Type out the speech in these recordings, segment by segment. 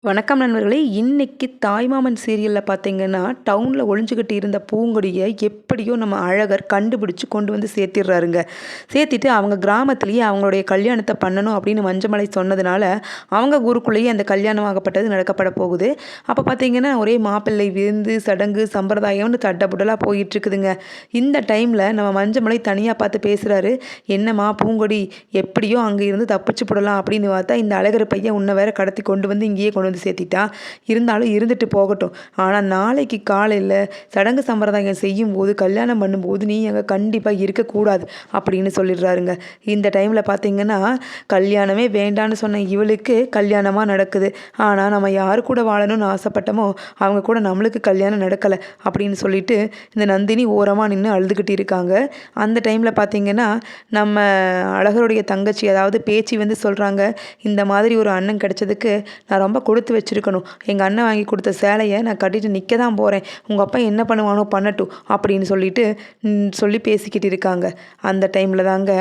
வணக்கம் நண்பர்களே! இன்னைக்கு தாய்மாமன் சீரியல்ல பார்த்தீங்கன்னா, டவுன்ல ஒளிஞ்சுகிட்டு இருந்த பூங்கொடிய எப்படியோ நம்ம அழகர் கண்டுபிடிச்சு கொண்டு வந்து சேர்த்திர்றாருங்க. சேர்த்திட்டு அவங்க கிராமத்திலேயே அவங்களுடைய கல்யாணத்த பண்ணணும் அப்படின்னு மஞ்சமலை சொன்னதுனால, அவங்க ஊருக்குள்ளேயே அந்த கல்யாணம் ஆகப்பட்டது நடக்கப்பட போகுது. அப்ப பார்த்தீங்கன்னா, ஒரே மாப்பிள்ளை விருந்து, சடங்கு, சம்பிரதாயம்னு தடபுடலா போயிட்டுருக்குதுங்க. இந்த டைம்ல நம்ம மஞ்சமலை தனியா பார்த்து பேசுறாரு. "என்னம்மா பூங்கொடி, எப்படியோ அங்க இருந்து தப்பிச்சு புடலாம் அப்படின்னு பார்த்தா, இந்த அழகர் பையன் உன்ன வேற கடத்தி கொண்டு வந்து இங்கேயே கொண்டு வந்து சேர்த்திட்டான். இருந்தாலும் இருந்துட்டு போகட்டும். ஆனா நாளைக்கு காலையில சடங்கு சம்பிரதாயம் செய்யும்போது, கல்யாணம் பண்ணும்போது நீ அங்க கண்டிப்பா இருக்கக்கூடாது." அப்படின்னு சொல்லிடுறாருங்க. இந்த டைம்ல பார்த்தீங்கன்னா, கல்யாணமே வேண்டான்னு சொன்ன இவளுக்கு கல்யாணமா நடக்குது. ஆனா நம்ம யாரு கூட வாழணும்னு ஆசைப்பட்டோமோ, அவங்க கூட நம்மளுக்கு கல்யாணம் நடக்கல அப்படின்னு சொல்லிட்டு, இந்த நந்தினி ஓரமா நின்னு அழுதுகிட்டு இருக்காங்க. அந்த டைம்ல பார்த்தீங்கன்னா, நம்ம அழகருடைய தங்கச்சி அதாவது பேச்சி வந்து சொல்றாங்க, "இந்த மாதிரி ஒரு அண்ணன் கிடைச்சதுக்கு நான் ரொம்ப கொடுத்து வச்சிருக்கணும். எங்க அண்ணன் வாங்கி கொடுத்த சேலைய நான் கட்டிட்டு நிற்க தான் போறேன். உங்க அப்பா என்ன பண்ணுவானோ பண்ணட்டும்." அப்படின்னு சொல்லிட்டு சொல்லி பேசிக்கிட்டு இருக்காங்க. அந்த டைம்ல தாங்க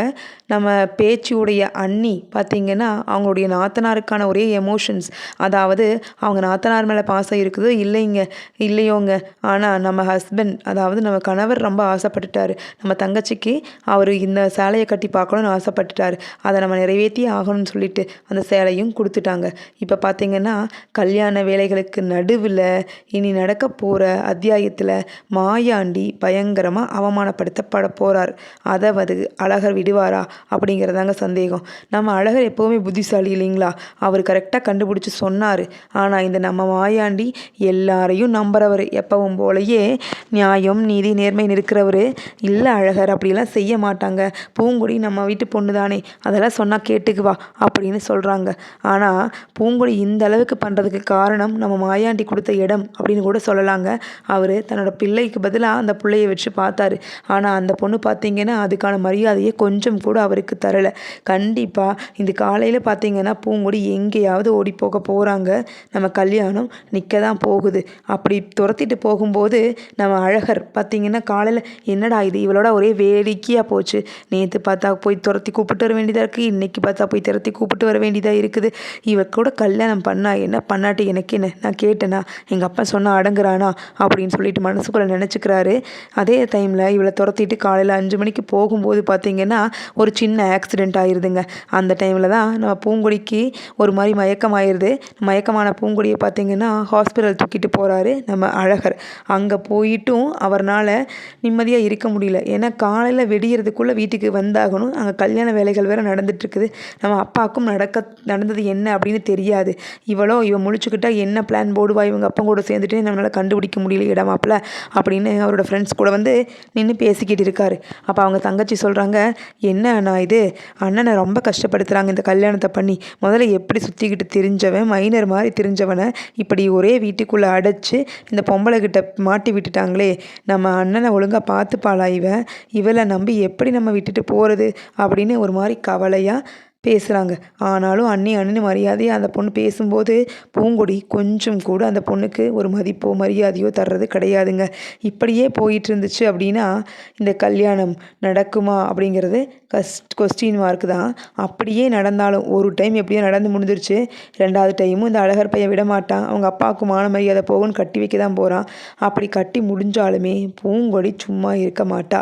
நம்ம பேச்சியுடைய அண்ணி பார்த்தீங்கன்னா, அவங்களுடைய நாத்தனாருக்கான ஒரே எமோஷன்ஸ். அதாவது அவங்க நாத்தனார் மேல பாசம் இருக்குது இல்லையோங்க. ஆனா நம்ம ஹஸ்பண்ட் அதாவது நம்ம கணவர் ரொம்ப ஆசைப்பட்டுட்டாரு. நம்ம தங்கச்சிக்கு அவரு இந்த சேலைய கட்டி பார்க்கணும்னு ஆசைப்பட்டுட்டாரு. அத நம்ம நிறைவேத்தியே ஆகணும்னு சொல்லிட்டு அந்த சேலையும் குடுத்துட்டாங்க. இப்ப பார்த்தீங்கன்னா, கல்யாண வேலைகளுக்கு நடுவுல இனி நடக்க போற அத்தியாயத்துல மாயாண்டி பயங்கரமா அவமானப்படுத்தப்பட போறார். அதாவது அழகர் விடுவாரா அப்படிங்கிறதாங்க சந்தேகம். நம்ம அழகர் எப்பவுமே புத்திசாலி இல்லைங்களா? அவர் கரெக்டா கண்டுபிடிச்சு சொன்னாரு. ஆனா இந்த நம்ம மாயாண்டி எல்லாரையும் நம்புறவரு. எப்பவும் போலயே நியாயம், நீதி, நேர்மை இருக்கிறவரு. இல்ல அழகர் அப்படிலாம் செய்ய மாட்டாங்க. பூங்கொடி நம்ம வீட்டு பொண்ணு தானே, அதெல்லாம் சொன்னா கேட்டுக்குவா அப்படின்னு சொல்றாங்க. ஆனா பூங்கொடி இந்த அளவுக்கு பண்ணுறதுக்கு காரணம் நம்ம மாயாண்டி கொடுத்த இடம் அப்படின்னு கூட சொல்லலாங்க. அவர் தன்னோட பிள்ளைக்கு பதிலாக அந்த பிள்ளையை வச்சு பார்த்தாரு. ஆனால் அந்த பொண்ணு பார்த்தீங்கன்னா அதுக்கான மரியாதையை கொஞ்சம் கூட அவருக்கு தரலை. கண்டிப்பாக இந்த காலையில் பார்த்தீங்கன்னா பூங்கொடி எங்கேயாவது ஓடி போக போகிறாங்க. நம்ம கல்யாணம் நிற்க தான் போகுது. அப்படி துரத்திட்டு போகும்போது நம்ம அழகர் பார்த்தீங்கன்னா காலையில் என்னடா இது இவளோட ஒரே வேடிக்கையாக போச்சு. நேற்று பார்த்தா போய் துரத்தி கூப்பிட்டு வர வேண்டியதாக இருக்குது, இன்றைக்கி பார்த்தா போய் துரத்தி கூப்பிட்டு வர வேண்டியதாக இருக்குது. இவ கூட கல்யாணம் பண்ணா என்ன பண்ணாட்டி எனக்கு என்ன, நான் கேட்டேனா, எங்கள் அப்பா சொன்னால் அடங்குறானா அப்படின்னு சொல்லிட்டு மனசுக்குள்ளே நினச்சிக்கிறாரு. அதே டைமில் இவளை துரத்திட்டு காலையில் 5 மணிக்கு போகும்போது பார்த்திங்கன்னா ஒரு சின்ன ஆக்சிடெண்ட் ஆயிடுதுங்க. அந்த டைமில் தான் நம்ம பூங்கொடிக்கு ஒரு மாதிரி மயக்கமாயிருது. மயக்கமான பூங்கொடியை பார்த்திங்கன்னா ஹாஸ்பிட்டல் தூக்கிட்டு போகிறாரு நம்ம அழகர். அங்கே போயிட்டும் அவர்னால் நிம்மதியாக இருக்க முடியல. ஏன்னா காலையில் வெடியறதுக்குள்ளே வீட்டுக்கு வந்தாகணும். அங்கே கல்யாண வேலைகள் வேறு நடந்துட்டுருக்குது. நம்ம அப்பாவுக்கும் நடந்தது என்ன அப்படின்னு தெரியாது. இவன் முழிச்சுக்கிட்டா என்ன பிளான் போடுவா, இவங்க அப்பா கூட சேர்ந்துட்டு நம்மளால் கண்டுபிடிக்க முடியல இடமாப்பில் அப்படின்னு அவரோட ஃப்ரெண்ட்ஸ் கூட வந்து நின்று பேசிக்கிட்டு இருக்காரு. அப்போ அவங்க தங்கச்சி சொல்கிறாங்க, "என்ன அண்ணா இது, அண்ணனை ரொம்ப கஷ்டப்படுத்துகிறாங்க இந்த கல்யாணத்தை பண்ணி. முதல்ல எப்படி சுற்றிக்கிட்டு திரிஞ்சவன், மைனர் மாதிரி திரிஞ்சவனை இப்படி ஒரே வீட்டுக்குள்ளே அடைச்சி இந்த பொம்பளை கிட்ட மாட்டி விட்டுட்டாங்களே. நம்ம அண்ணனை ஒழுங்காக பார்த்துப்பாளா இவளை நம்பி எப்படி நம்ம விட்டுட்டு போகிறது?" அப்படின்னு ஒரு மாதிரி கவலையாக பேசுகிறாங்க. ஆனாலும் அண்ணின்னு மரியாதையாக அந்த பொண்ணு பேசும்போது பூங்கொடி கொஞ்சம் கூட அந்த பொண்ணுக்கு ஒரு மதிப்போ மரியாதையோ தர்றது கிடையாதுங்க. இப்படியே போயிட்டு இருந்துச்சு அப்படின்னா இந்த கல்யாணம் நடக்குமா அப்படிங்கிறது கொஸ்டின் மார்க் தான். அப்படியே நடந்தாலும் ஒரு டைம் எப்படியோ நடந்து முடிஞ்சிருச்சு. 2வது டைமும் இந்த அழகர் பையன் விட மாட்டான். அவங்க அப்பாவுக்கு மான மரியாதை போகும்னு கட்டி வைக்க தான் போகிறான். அப்படி கட்டி முடிஞ்சாலுமே பூங்கொடி சும்மா இருக்க மாட்டா.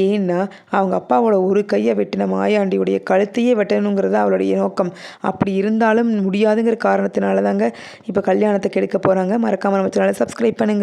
ஏன்னா அவங்க அப்பாவோட ஒரு கையை வெட்டின மாயாண்டியுடைய கழுத்தையே வெட்டணுங்கிறது அவளுடைய நோக்கம். அப்படி இருந்தாலும் முடியாதுங்கிற காரணத்தினால தாங்க இப்போ கல்யாணத்தை கெடுக்க போகிறாங்க. மறக்காமல் நம்ம சேனலை சப்ஸ்கிரைப் பண்ணுங்கள்.